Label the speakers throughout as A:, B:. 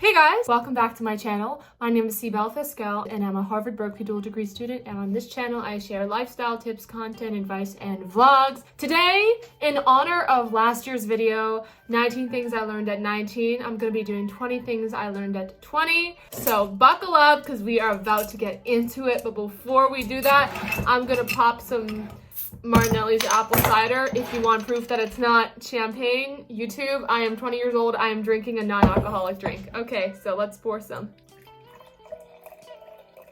A: Hey guys, welcome back to my channel. My name is Cibel Fiscal and I'm a Harvard Berkeley dual degree student, and on this channel I share lifestyle tips, content, advice, and vlogs. Today, in honor of last year's video, 19 things I learned at 19, I'm going to be doing 20 things I learned at 20. So buckle up because we are about to get into it, but before we do that, I'm going to pop some Martinelli's apple cider. If you want proof that it's not champagne, YouTube, I am 20 years old. I am drinking a non-alcoholic drink. Okay, so let's pour some.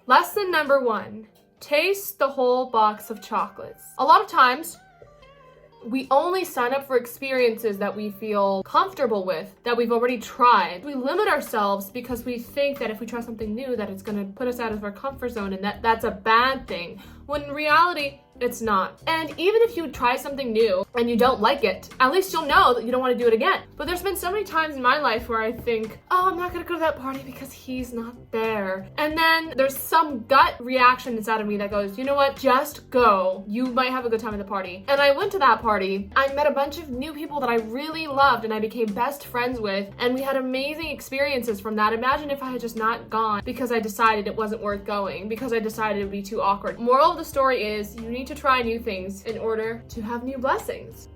A: Lesson number 1, taste the whole box of chocolates. A lot of times, we only sign up for experiences that we feel comfortable with, that we've already tried. We limit ourselves because we think that if we try something new, that it's gonna put us out of our comfort zone and that's a bad thing, when in reality, it's not. And even if you try something new and you don't like it, at least you'll know that you don't want to do it again. But there's been so many times in my life where I think, oh, I'm not gonna go to that party because he's not there. And then there's some gut reaction inside of me that goes, you know what, just go. You might have a good time at the party. And I went to that party. I met a bunch of new people that I really loved and I became best friends with, and we had amazing experiences from that. Imagine if I had just not gone because I decided it wasn't worth going, because I decided it would be too awkward. Moral of the story is, you need to try new things in order to have new blessings.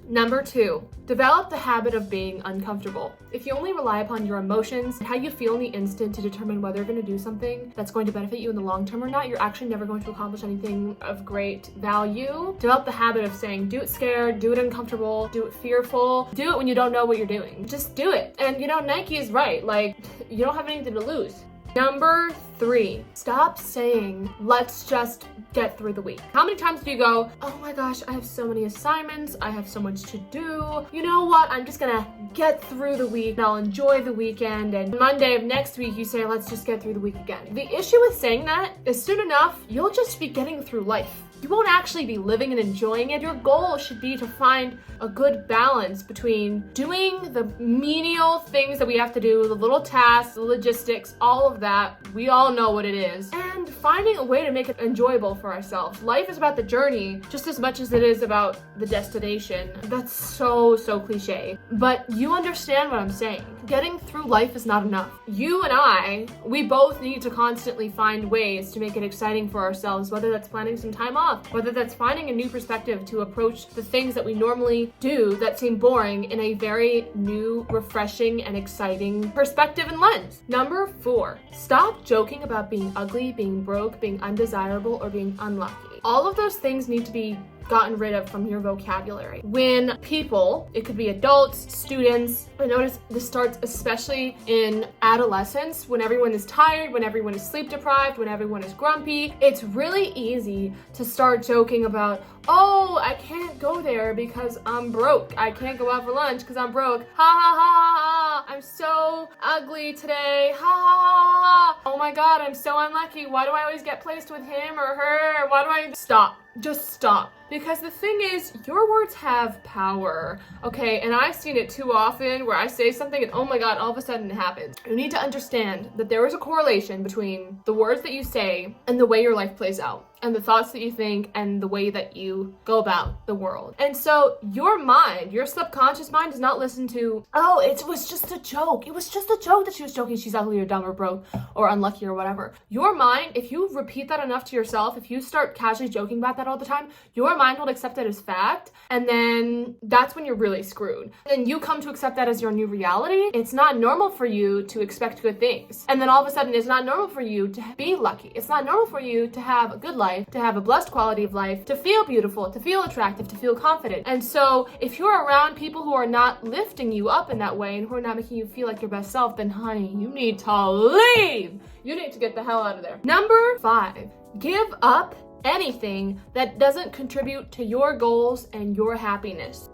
A: Number 2, develop the habit of being uncomfortable. If you only rely upon your emotions and how you feel in the instant to determine whether you're going to do something that's going to benefit you in the long term or not, you're actually never going to accomplish anything of great value. Develop the habit of saying, do it scared, do it uncomfortable, do it fearful, do it when you don't know what you're doing. Just do it. And you know, Nike is right. Like, you don't have anything to lose. Number 3, stop saying, let's just get through the week. How many times do you go, oh my gosh, I have so many assignments, I have so much to do. You know what, I'm just gonna get through the week, I'll enjoy the weekend, and Monday of next week you say, let's just get through the week again. The issue with saying that is soon enough, you'll just be getting through life. You won't actually be living and enjoying it. Your goal should be to find a good balance between doing the menial things that we have to do, the little tasks, the logistics, all of that. We all know what it is. And finding a way to make it enjoyable for ourselves. Life is about the journey just as much as it is about the destination. That's so cliche. But you understand what I'm saying. Getting through life is not enough. You and we both need to constantly find ways to make it exciting for ourselves, whether that's planning some time off, whether that's finding a new perspective to approach the things that we normally do that seem boring in a very new, refreshing, and exciting perspective and lens. Number 4, stop joking about being ugly, being broke, being undesirable, or being unlucky. All of those things need to be gotten rid of from your vocabulary. When people, it could be adults, students, I notice this starts especially in adolescence, when everyone is tired, when everyone is sleep deprived, when everyone is grumpy, it's really easy to start joking about, oh, I can't go there because I'm broke. I can't go out for lunch because I'm broke. Ha ha ha ha ha. I'm so ugly today. Ha ha ha ha. Oh my God, I'm so unlucky. Why do I always get placed with him or her? Why do I... Stop. Just stop. Because the thing is, your words have power, okay? And I've seen it too often where I say something and oh my God, all of a sudden it happens. You need to understand that there is a correlation between the words that you say and the way your life plays out, and the thoughts that you think and the way that you go about the world. And so your mind, your subconscious mind, does not listen to, oh, it was just a joke. It was just a joke that she was joking she's ugly or dumb or broke or unlucky or whatever. Your mind, if you repeat that enough to yourself, if you start casually joking about that all the time, your mind will accept it as fact, and then that's when you're really screwed. And you come to accept that as your new reality. It's not normal for you to expect good things. And then all of a sudden, it's not normal for you to be lucky. It's not normal for you to have a good life, to have a blessed quality of life, to feel beautiful, to feel attractive, to feel confident. And so if you're around people who are not lifting you up in that way and who are not making you feel like your best self, then honey, you need to leave. You need to get the hell out of there. Number 5, give up anything that doesn't contribute to your goals and your happiness.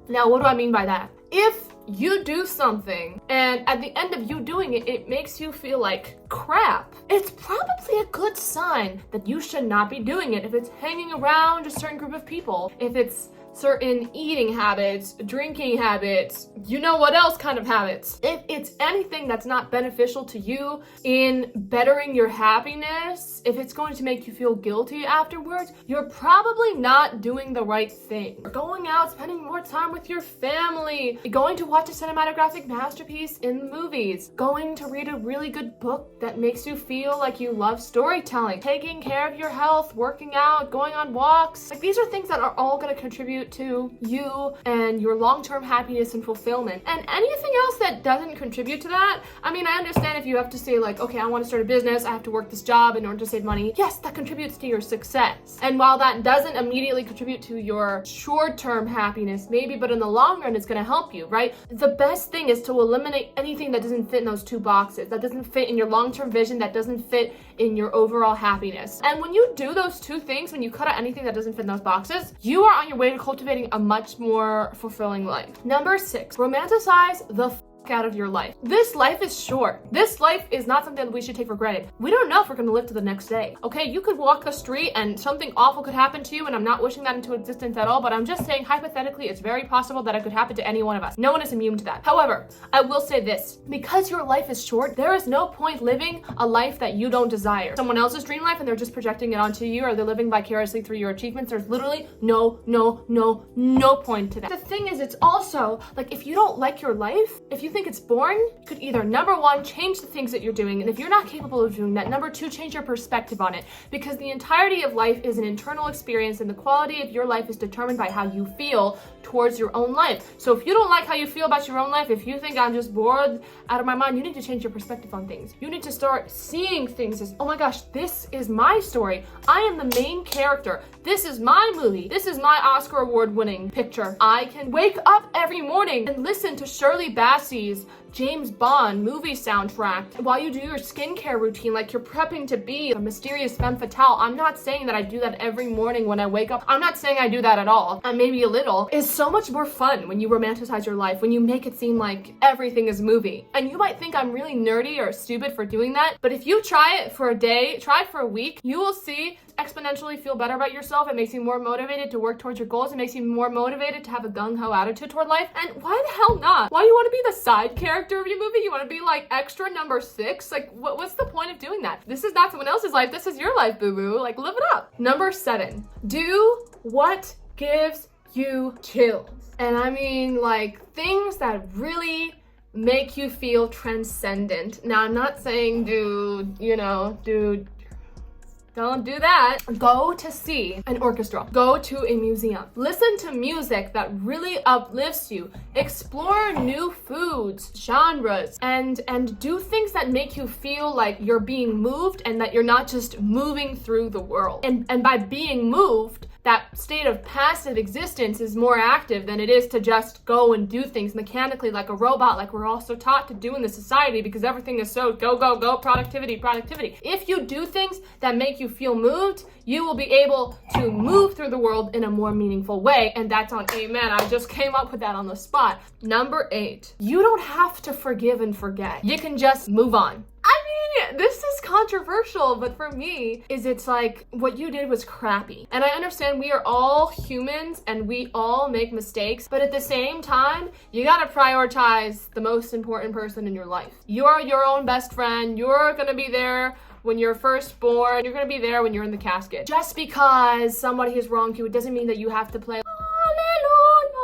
A: Now, what do I mean by that? If you do something and at the end of you doing it, it makes you feel like crap, it's probably a good sign that you should not be doing it. If it's hanging around a certain group of people, if it's certain eating habits, drinking habits, you know what else kind of habits. If it's anything that's not beneficial to you in bettering your happiness, if it's going to make you feel guilty afterwards, you're probably not doing the right thing. Going out, spending more time with your family, going to watch a cinematographic masterpiece in the movies, going to read a really good book that makes you feel like you love storytelling, taking care of your health, working out, going on walks. Like, these are things that are all going to contribute to you and your long-term happiness and fulfillment. And anything else that doesn't contribute to that, I mean, I understand if you have to say like, okay, I want to start a business, I have to work this job in order to save money. Yes, that contributes to your success. And while that doesn't immediately contribute to your short-term happiness, maybe, but in the long run, it's going to help you, right? The best thing is to eliminate anything that doesn't fit in those two boxes, that doesn't fit in your long-term vision, that doesn't fit in your overall happiness. And when you do those two things, when you cut out anything that doesn't fit in those boxes, you are on your way to cultivating a much more fulfilling life. Number 6, romanticize the out of your life. This life is short. This life is not something that we should take for granted. We don't know if we're going to live to the next day. Okay, you could walk the street and something awful could happen to you, and I'm not wishing that into existence at all, but I'm just saying hypothetically it's very possible that it could happen to any one of us. No one is immune to that. However, I will say this, because your life is short, there is no point living a life that you don't desire. Someone else's dream life and they're just projecting it onto you, or they're living vicariously through your achievements. There's literally no point to that. The thing is, it's also like, if you don't like your life, if you think it's boring, you could either, number 1, change the things that you're doing, and if you're not capable of doing that, number 2, change your perspective on it, because the entirety of life is an internal experience, and the quality of your life is determined by how you feel towards your own life. So if you don't like how you feel about your own life, if you think I'm just bored out of my mind, you need to change your perspective on things. You need to start seeing things as, oh my gosh, this is my story. I am the main character. This is my movie. This is my Oscar award-winning picture. I can wake up every morning and listen to Shirley Bassey's James Bond movie soundtrack while you do your skincare routine, like you're prepping to be a mysterious femme fatale. I'm not saying that I do that every morning when I wake up. I'm not saying I do that at all. And maybe a little. It's so much more fun when you romanticize your life, when you make it seem like everything is a movie. And you might think I'm really nerdy or stupid for doing that, but if you try it for a day, try it for a week, you will see exponentially feel better about yourself. It makes you more motivated to work towards your goals. It makes you more motivated to have a gung-ho attitude toward life. And why the hell not? Why do you want to be the side character of your movie? You want to be like extra number 6? Like, what's the point of doing that? This is not someone else's life. This is your life, boo-boo. Like, live it up. Number 7, do what gives you chills. And I mean, like, things that really make you feel transcendent. Now, I'm not saying dude, don't do that. Go to see an orchestra. Go to a museum. Listen to music that really uplifts you. Explore new foods, genres, and do things that make you feel like you're being moved and that you're not just moving through the world. And by being moved, that state of passive existence is more active than it is to just go and do things mechanically like a robot, like we're also taught to do in the society, because everything is so go, productivity. If you do things that make you feel moved, you will be able to move through the world in a more meaningful way. And that's on Amen. I just came up with that on the spot. Number 8, you don't have to forgive and forget. You can just move on. I mean, this is controversial, but for me, it's like, what you did was crappy. And I understand we are all humans and we all make mistakes, but at the same time, you gotta prioritize the most important person in your life. You're your own best friend. You're gonna be there when you're first born. You're gonna be there when you're in the casket. Just because somebody has wronged you, it doesn't mean that you have to play Hallelujah,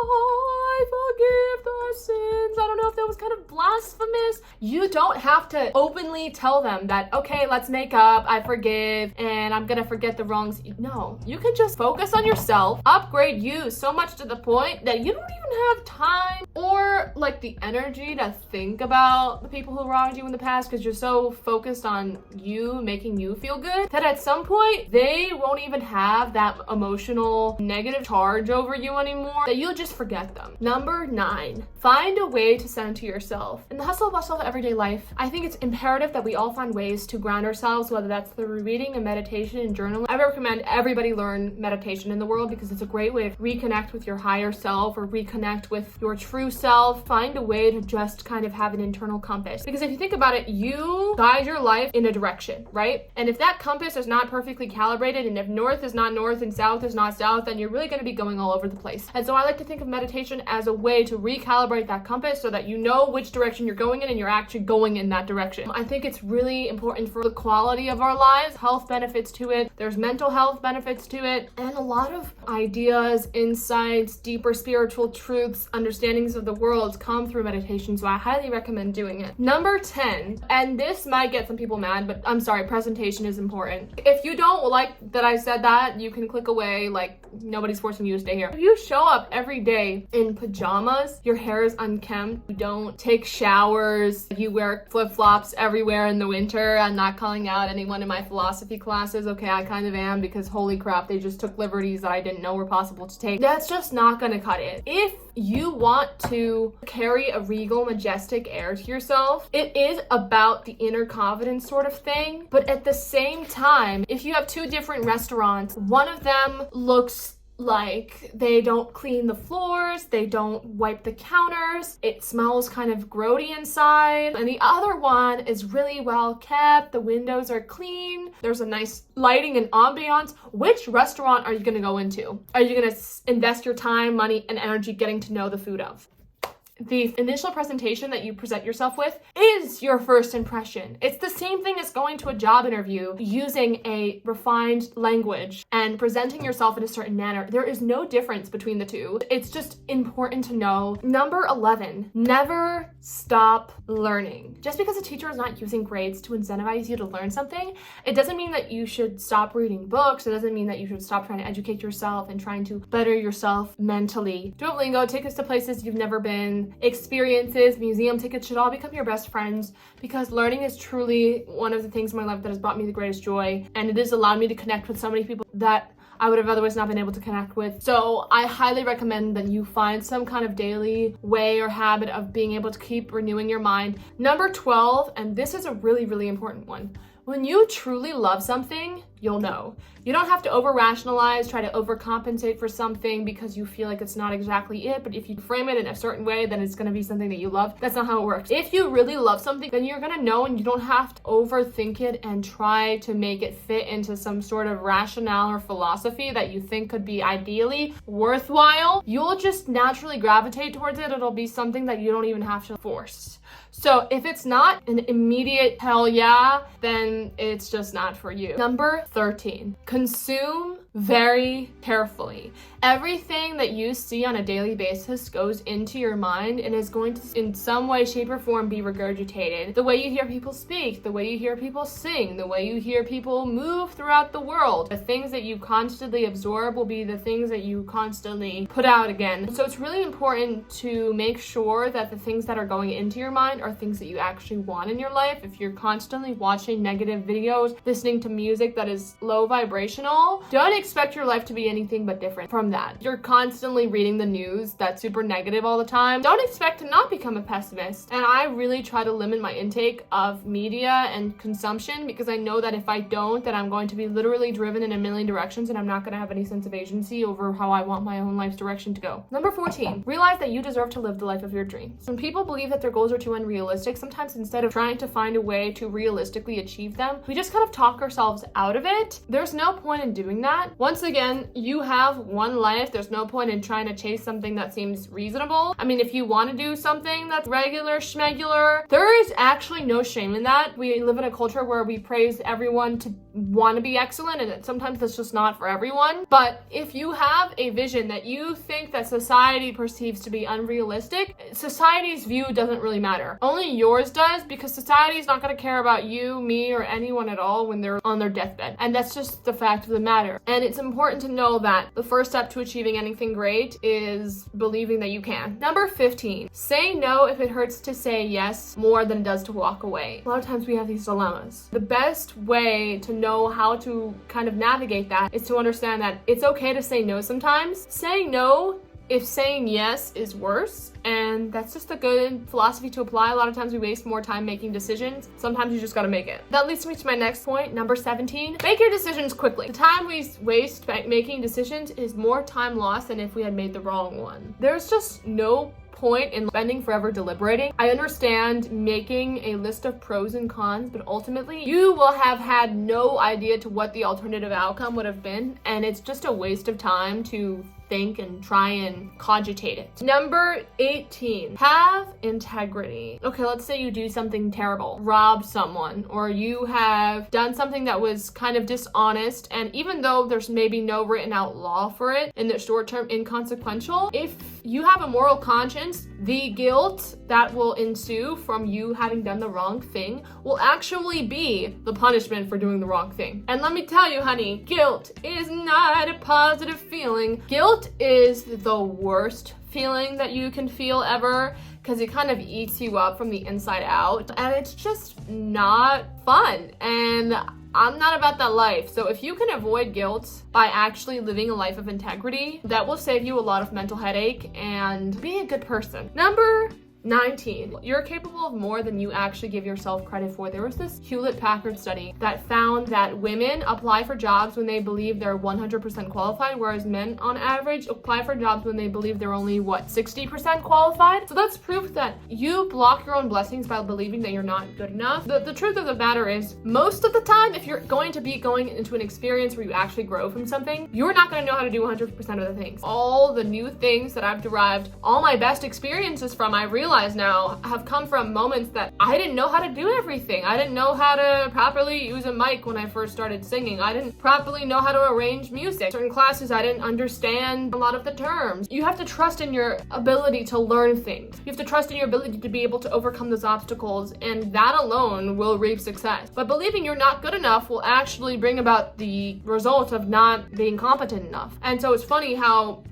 A: I forgive the sins. I don't know if that was kind of blasphemous. You don't have to openly tell them that, okay, let's make up, I forgive, and I'm gonna forget the wrongs. No, you can just focus on yourself, upgrade you so much to the point that you don't even have time or like the energy to think about the people who wronged you in the past, because you're so focused on you making you feel good that at some point they won't even have that emotional negative charge over you anymore, that you'll just forget them. Number 9, find a way to center to yourself. In the hustle and bustle of everyday life, I think it's imperative that we all find ways to ground ourselves, whether that's through reading and meditation and journaling. I recommend everybody learn meditation in the world because it's a great way to reconnect with your higher self or reconnect with your true self. Find a way to just kind of have an internal compass. Because if you think about it, you guide your life in a direction, right? And if that compass is not perfectly calibrated, and if north is not north and south is not south, then you're really going to be going all over the place. And so I like to think of meditation as a way to recalibrate that compass so that you know which direction you're going in and you're actually going in that direction. I think it's really important for the quality of our lives, health benefits to it, there's mental health benefits to it, and a lot of ideas, insights, deeper spiritual truths, understandings of the world come through meditation, so I highly recommend doing it. Number 10, and this might get some people mad, but I'm sorry, presentation is important. If you don't like that I said that, you can click away, like nobody's forcing you to stay here. If you show up every day in pajamas, your hair is unkempt, you don't take showers, you wear flip-flops everywhere in the winter. I'm not calling out anyone in my philosophy classes. Okay, I kind of am, because holy crap, they just took liberties that I didn't know were possible to take. That's just not gonna cut it. If you want to carry a regal, majestic air to yourself, it is about the inner confidence sort of thing. But at the same time, if you have two different restaurants, one of them looks like they don't clean the floors, they don't wipe the counters, it smells kind of grody inside, and the other one is really well kept, the windows are clean, there's a nice lighting and ambiance. Which restaurant are you going to go into? Are you going to invest your time, money, and energy getting to know the food of? The initial presentation that you present yourself with is your first impression. It's the same thing as going to a job interview using a refined language and presenting yourself in a certain manner. There is no difference between the two. It's just important to know. Number 11, never stop learning. Just because a teacher is not using grades to incentivize you to learn something, it doesn't mean that you should stop reading books. It doesn't mean that you should stop trying to educate yourself and trying to better yourself mentally. Duolingo, tickets to places you've never been, experiences, museum tickets should all become your best friends, because learning is truly one of the things in my life that has brought me the greatest joy, and it has allowed me to connect with so many people that I would have otherwise not been able to connect with. So I highly recommend that you find some kind of daily way or habit of being able to keep renewing your mind. Number 12, and this is a really, really important one. When you truly love something, you'll know. You don't have to over-rationalize, try to overcompensate for something because you feel like it's not exactly it, but if you frame it in a certain way, then it's gonna be something that you love. That's not how it works. If you really love something, then you're gonna know, and you don't have to overthink it and try to make it fit into some sort of rationale or philosophy that you think could be ideally worthwhile. You'll just naturally gravitate towards it. It'll be something that you don't even have to force. So if it's not an immediate hell yeah, then it's just not for you. Number 13, consume very carefully. Everything that you see on a daily basis goes into your mind and is going to, in some way, shape, or form, be regurgitated. The way you hear people speak, the way you hear people sing, the way you hear people move throughout the world. The things that you constantly absorb will be the things that you constantly put out again. So it's really important to make sure that the things that are going into your mind are things that you actually want in your life. If you're constantly watching negative videos, listening to music that is low vibrational, don't expect your life to be anything but different from that. You're constantly reading the news that's super negative all the time. Don't expect to not become a pessimist. And I really try to limit my intake of media and consumption, because I know that if I don't, then I'm going to be literally driven in a million directions and I'm not going to have any sense of agency over how I want my own life's direction to go. Number 14, realize that you deserve to live the life of your dreams. When people believe that their goals are too unrealistic, sometimes instead of trying to find a way to realistically achieve them, we just kind of talk ourselves out of it. There's no point in doing that. Once again, you have one life. There's no point in trying to chase something that seems reasonable. I mean, if you want to do something that's regular, schmegular, there is actually no shame in that. We live in a culture where we praise everyone to want to be excellent, and sometimes that's just not for everyone. But if you have a vision that you think that society perceives to be unrealistic, society's view doesn't really matter. Only yours does, because society is not going to care about you, me, or anyone at all when they're on their deathbed. And that's just the fact of the matter. And it's important to know that the first step to achieving anything great is believing that you can. Number 15, say no if it hurts to say yes more than it does to walk away. A lot of times we have these dilemmas. The best way to know how to kind of navigate that is to understand that it's okay to say no sometimes. Saying no if saying yes is worse, and that's just a good philosophy to apply. A lot of times we waste more time making decisions. Sometimes you just gotta make it. That leads me to my next point, number 17. Make your decisions quickly. The time we waste making decisions is more time lost than if we had made the wrong one. There's just no point in spending forever deliberating. I understand making a list of pros and cons, but ultimately you will have had no idea to what the alternative outcome would have been, and it's just a waste of time to think and try and cogitate it. Number 18, have integrity. Okay, let's say you do something terrible, rob someone, or you have done something that was kind of dishonest, and even though there's maybe no written out law for it, in the short term inconsequential, if you have a moral conscience, the guilt that will ensue from you having done the wrong thing will actually be the punishment for doing the wrong thing. And let me tell you, honey, guilt is not a positive feeling. Guilt is the worst feeling that you can feel ever, because it kind of eats you up from the inside out, and it's just not fun. And I'm not about that life. So if you can avoid guilt by actually living a life of integrity, that will save you a lot of mental headache and be a good person. Number 19, you're capable of more than you actually give yourself credit for. There was this Hewlett-Packard study that found that women apply for jobs when they believe they're 100% qualified, whereas men on average apply for jobs when they believe they're only, 60% qualified? So that's proof that you block your own blessings by believing that you're not good enough. The truth of the matter is, most of the time, if you're going to be going into an experience where you actually grow from something, you're not going to know how to do 100% of the things. All the new things that I've derived all my best experiences from, I realize now, have come from moments that I didn't know how to do everything. I didn't know how to properly use a mic when I first started singing. I didn't properly know how to arrange music. Certain classes, I didn't understand a lot of the terms. You have to trust in your ability to learn things. You have to trust in your ability to be able to overcome those obstacles, and that alone will reap success. But believing you're not good enough will actually bring about the result of not being competent enough. And so it's funny how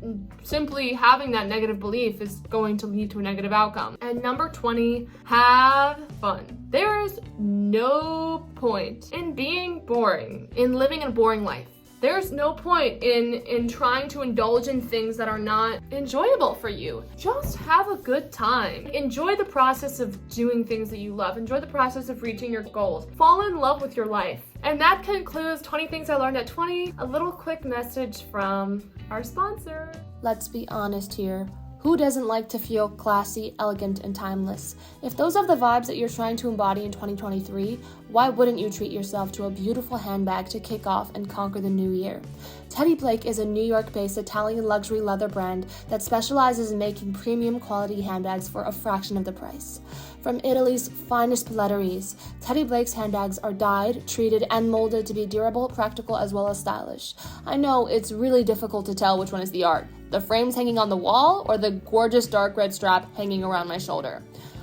A: simply having that negative belief is going to lead to a negative outcome. And number 20, have fun. There is no point in being boring, in living a boring life. There's no point in trying to indulge in things that are not enjoyable for you. Just have a good time. Enjoy the process of doing things that you love. Enjoy the process of reaching your goals. Fall in love with your life. And that concludes 20 things I learned at 20. A little quick message from our sponsor.
B: Let's be honest here. Who doesn't like to feel classy, elegant, and timeless? If those are the vibes that you're trying to embody in 2023, why wouldn't you treat yourself to a beautiful handbag to kick off and conquer the new year? Teddy Blake is a New York-based Italian luxury leather brand that specializes in making premium quality handbags for a fraction of the price. From Italy's finest pelletteries, Teddy Blake's handbags are dyed, treated, and molded to be durable, practical, as well as stylish. I know it's really difficult to tell which one is the art, the frames hanging on the wall or the gorgeous dark red strap hanging around my shoulder.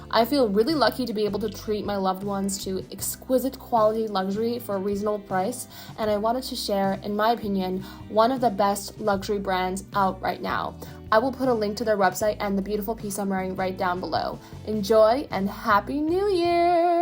B: I feel really lucky to be able to treat my loved ones to exquisite quality luxury for a reasonable price, and I wanted to share, in my opinion, one of the best luxury brands out right now. I will put a link to their website and the beautiful piece I'm wearing right down below. Enjoy and Happy New Year!